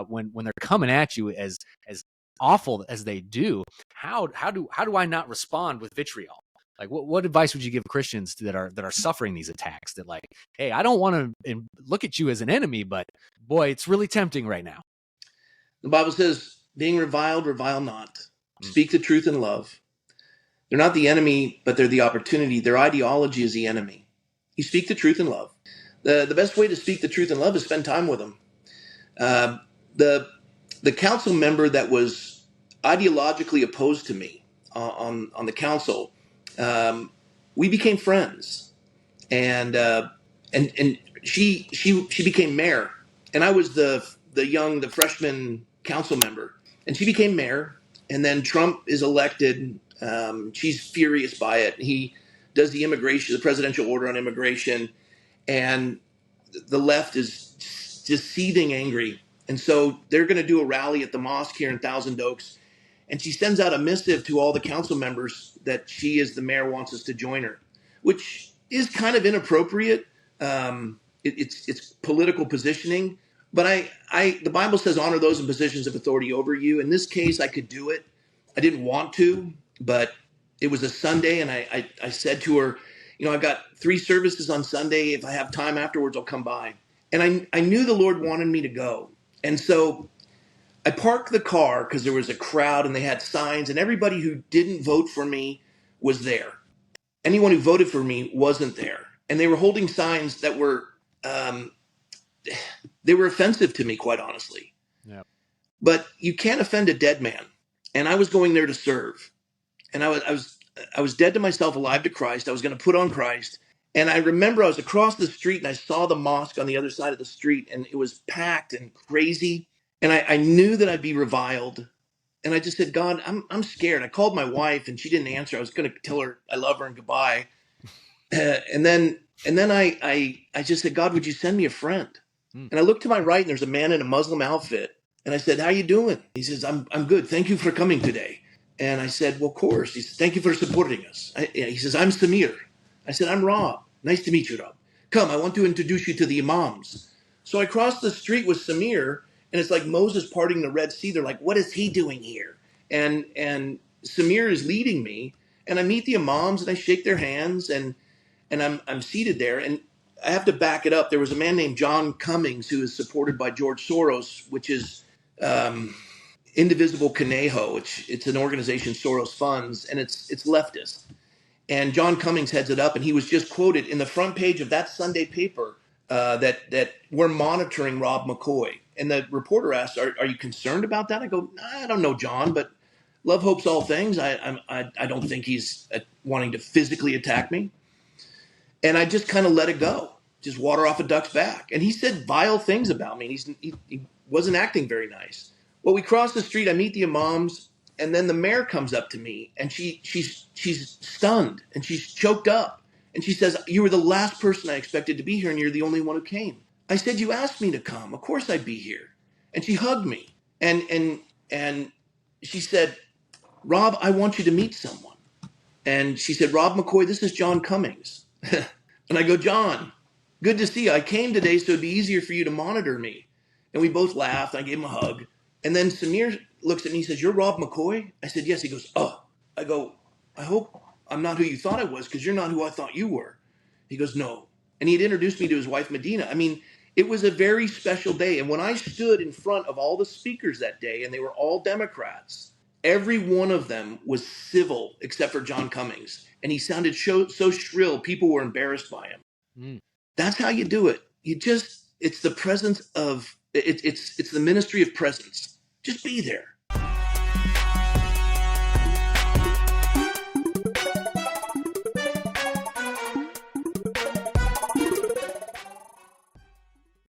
when they're coming at you as awful as they do, how do I not respond with vitriol? Like, what advice would you give Christians that are suffering these attacks? That like, hey, I don't want to look at you as an enemy, but boy, it's really tempting right now. The Bible says, being reviled, revile not. Speak the truth in love. They're not the enemy, but they're the opportunity. Their ideology is the enemy. You speak the truth in love. The best way to speak the truth in love is spend time with them. The council member that was ideologically opposed to me on the council, we became friends, and she became mayor, and I was the freshman council member, and she became mayor. And then Trump is elected. She's furious by it. He does the presidential order on immigration, and the left is just seething angry. And so they're going to do a rally at the mosque here in Thousand Oaks. And she sends out a missive to all the council members that she, as the mayor, wants us to join her, which is kind of inappropriate. It's political positioning. But the Bible says honor those in positions of authority over you. In this case, I could do it. I didn't want to, but it was a Sunday, and I said to her, I've got 3 services on Sunday. If I have time afterwards, I'll come by. And I knew the Lord wanted me to go. And so I parked the car because there was a crowd and they had signs, and everybody who didn't vote for me was there. Anyone who voted for me wasn't there. And they were holding signs that were they were offensive to me, quite honestly. Yeah. But you can't offend a dead man. And I was going there to serve. And I was dead to myself, alive to Christ. I was going to put on Christ. And I remember I was across the street and I saw the mosque on the other side of the street, and it was packed and crazy. And I knew that I'd be reviled. And I just said, God, I'm scared. I called my wife and she didn't answer. I was going to tell her I love her and goodbye. And then I just said, God, would you send me a friend? And I looked to my right and there's a man in a Muslim outfit. And I said, how you doing? He says, I'm good. Thank you for coming today. And I said, well, of course. He said, thank you for supporting us. He says, I'm Samir. I said, I'm Rob. Nice to meet you, Rob. Come, I want to introduce you to the imams. So I crossed the street with Samir, and it's like Moses parting the Red Sea. They're like, what is he doing here? And Samir is leading me, and I meet the imams, and I shake their hands, and I'm seated there. And I have to back it up. There was a man named John Cummings who is supported by George Soros, which is Indivisible Conejo. It's an organization Soros funds, and it's leftist. And John Cummings heads it up, and he was just quoted in the front page of that Sunday paper that we're monitoring Rob McCoy. And the reporter asked, "Are you concerned about that?" I go, "I don't know, John, but love hopes all things. I don't think he's wanting to physically attack me." And I just kind of let it go, just water off a duck's back. And he said vile things about me. He wasn't acting very nice. Well, we cross the street. I meet the imams. And then the mayor comes up to me, and she's stunned, and she's choked up. And she says, you were the last person I expected to be here, and you're the only one who came. I said, you asked me to come. Of course I'd be here. And she hugged me. And she said, Rob, I want you to meet someone. And she said, Rob McCoy, this is John Cummings. And I go, John, good to see you. I came today so it'd be easier for you to monitor me. And we both laughed. I gave him a hug. And then Samir looks at me and says, you're Rob McCoy? I said, yes. He goes, oh. I go, I hope I'm not who you thought I was, because you're not who I thought you were. He goes, no. And he had introduced me to his wife, Medina. I mean, it was a very special day. And when I stood in front of all the speakers that day, and they were all Democrats, every one of them was civil except for John Cummings. And he sounded so shrill, people were embarrassed by him. That's how you do it. It's the presence of, it's the ministry of presence. Just be there.